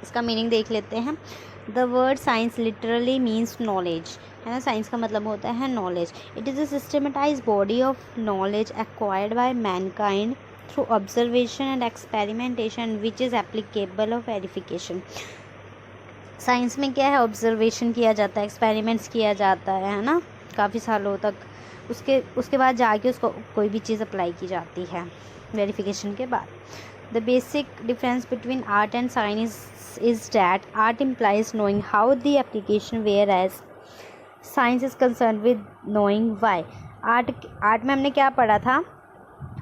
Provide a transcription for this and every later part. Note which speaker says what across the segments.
Speaker 1: इसका मीनिंग देख लेते हैं। The word science literally means knowledge, है ना। साइंस का मतलब होता है knowledge. It is a systematize body of knowledge acquired by Mankind through observation and experimentation which is applicable of verification. Science में क्या है, ऑब्जर्वेशन किया जाता है, एक्सपेरिमेंट्स किया जाता है ना, काफ़ी सालों तक। उसके बाद जाके उसको कोई भी चीज़ अप्लाई की जाती है वेरिफिकेशन के बाद। The basic difference between art and science is that art implies knowing how the application, whereas science is concerned with knowing why. Art में हमने क्या पढ़ा था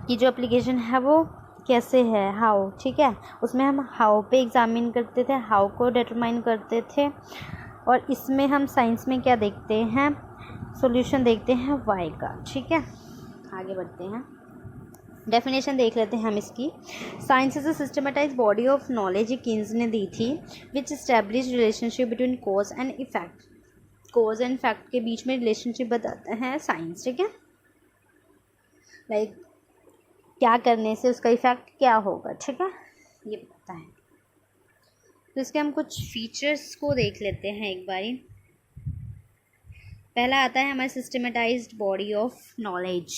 Speaker 1: कि जो एप्लीकेशन है वो कैसे है, हाउ, ठीक है। उसमें हम हाउ पे एग्जामिन करते थे, हाउ को डिटरमाइन करते थे। और इसमें हम साइंस में क्या देखते हैं, सॉल्यूशन देखते हैं वाई का, ठीक है। आगे बढ़ते हैं, डेफिनेशन देख लेते हैं हम इसकी। Science is a systematize body of knowledge, ये कीन्स ने दी थी, which establish relationship between cause and effect. Cause and effect के बीच में रिलेशनशिप बताते हैं साइंस, ठीक है। लाइक क्या करने से उसका इफेक्ट क्या होगा, ठीक है, ये बताता है। तो इसके हम कुछ फीचर्स को देख लेते हैं एक बारी। पहला आता है हमारे सिस्टमेटाइज्ड बॉडी ऑफ नॉलेज।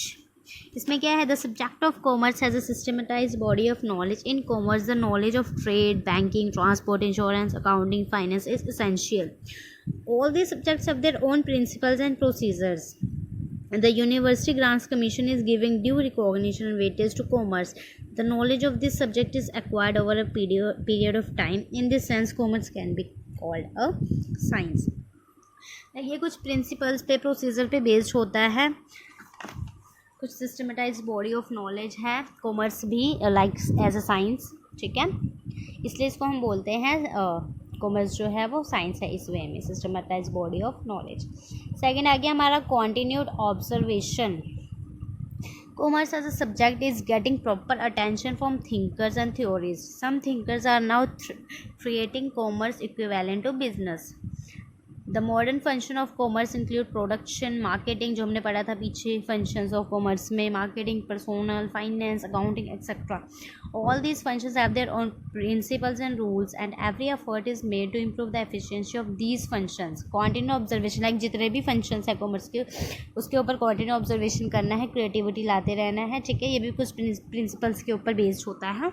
Speaker 1: इसमें क्या है, the subject of commerce has a systematised body of knowledge. In commerce the knowledge of trade, banking, transport, insurance, accounting, finance is essential. All these subjects have their own principles and procedures. The University Grants Commission is giving due recognition and weightage to commerce. The knowledge of this subject is acquired over a period of time. In this sense, commerce can be called a science. ये कुछ principles पे, procedure पे based होता है, कुछ systematise body of knowledge है। Commerce भी like as a science, ठीक है, इसलिए इसको हम बोलते हैं कॉमर्स जो है वो साइंस है, इस वे में, systematize body of knowledge. Second आ गया हमारा continued observation. Commerce as a subject is getting proper attention from thinkers and theories. Some thinkers are now creating commerce equivalent to business. The modern function of commerce include production, marketing, जो हमने पढ़ा था पीछे functions of commerce में, marketing, personal, finance, accounting etcetera. All these functions have their own principles and rules and every effort is made to improve the efficiency of these functions. Continue observation, like जितने भी functions है commerce के, उसके ऊपर continue observation करना है, creativity लाते रहना है, ठीक है। ये भी कुछ प्रिंसिपल्स के ऊपर बेस्ड होता है,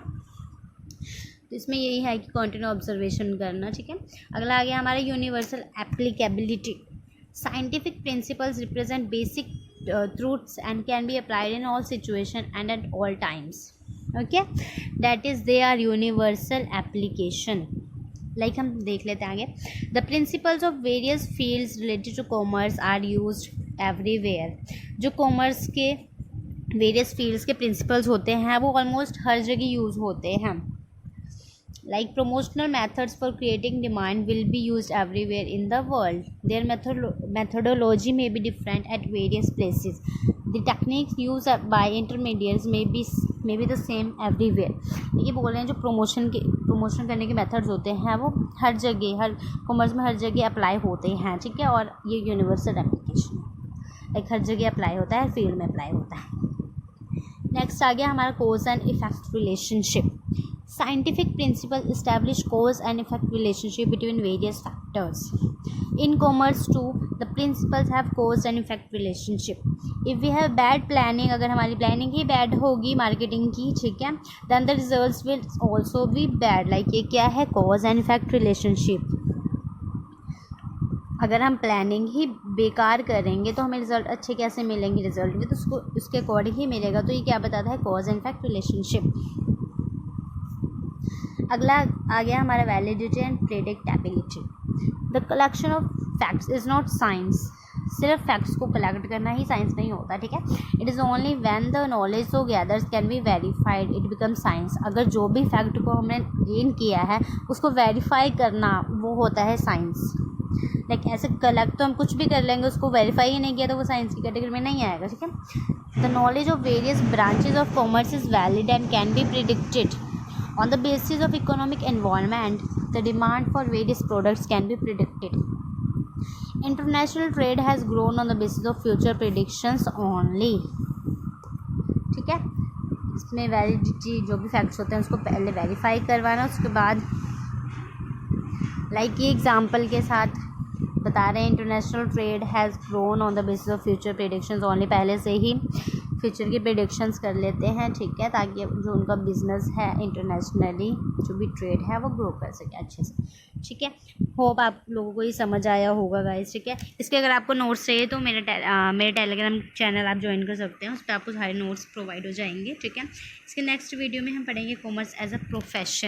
Speaker 1: तो इसमें यही है कि कॉन्टिन्यू ऑब्जर्वेशन करना, ठीक है। अगला आ गया हमारा universal applicability. Scientific principles represent basic truths and can be applied in all situation and at all times, okay, that is they are universal application. Like हम देख लेते हैं आगे। The principles of various fields related to commerce are used everywhere. जो commerce के various fields के principles होते हैं वो ऑलमोस्ट हर जगह यूज़ होते हैं। Like promotional methods for creating demand will be used everywhere in the world. Their methodology may be different at various places. The techniques used by intermediaries may be the same everywhere. ये बोल रहे हैं जो promotion करने के methods होते हैं वो हर जगह, हर कॉमर्स में हर जगह अप्लाई होते हैं, ठीक है। और ये यूनिवर्सल एप्लीकेशन लाइक हर जगह अप्लाई होता है, फील्ड में अप्लाई होता है। नेक्स्ट आ गया हमारा cause and effect relationship. Scientific principles establish cause and effect relationship between various factors. In commerce too, the principles have cause and effect relationship. If we have bad planning, अगर हमारी planning ही bad होगी marketing की, ठीक है, then the results will also be bad. Like ये क्या है, cause and effect relationship. अगर हम प्लानिंग ही बेकार करेंगे तो हमें रिजल्ट अच्छे कैसे मिलेंगे, रिजल्ट भी तो उसके अकॉर्डिंग ही मिलेगा। तो ये क्या बताता है, कॉज एंड इफेक्ट रिलेशनशिप। अगला आ गया हमारा validity and predictability. The collection of facts is not science. सिर्फ फैक्ट्स को कलेक्ट करना ही साइंस नहीं होता, ठीक है। It is only when the knowledge of gathers can be verified it become science. अगर जो भी फैक्ट को हमने गेन किया है उसको वेरीफाई करना वो होता है साइंस। लाइक ऐसे कलेक्ट तो हम कुछ भी कर लेंगे, उसको वेरीफाई ही नहीं किया तो वो साइंस की कैटेगरी में नहीं आएगा, ठीक है। The knowledge of various branches of commerce is valid and can B predicted. On the basis of economic environment, the demand for various products can be predicted. International trade has grown on the basis of future predictions only. ठीक है, इसमें validity जो भी facts होते हैं उसको पहले verify करवाना, उसके बाद लाइक ये एग्जांपल के साथ बता रहे हैं, international trade has grown on the basis of future predictions only. पहले से ही फ्यूचर की प्रेडिक्शंस कर लेते हैं, ठीक है, ताकि जो उनका बिजनेस है इंटरनेशनली जो भी ट्रेड है वो ग्रो कर सके अच्छे से, ठीक है। होप आप लोगों को ये समझ आया होगा गाइस, ठीक है। इसके अगर आपको नोट्स चाहिए तो मेरे टेलीग्राम चैनल आप ज्वाइन कर सकते हैं, उस पर आपको सारे नोट्स प्रोवाइड हो जाएंगे, ठीक है। इसके नेक्स्ट वीडियो में हम पढ़ेंगे कॉमर्स एज अ प्रोफेशन।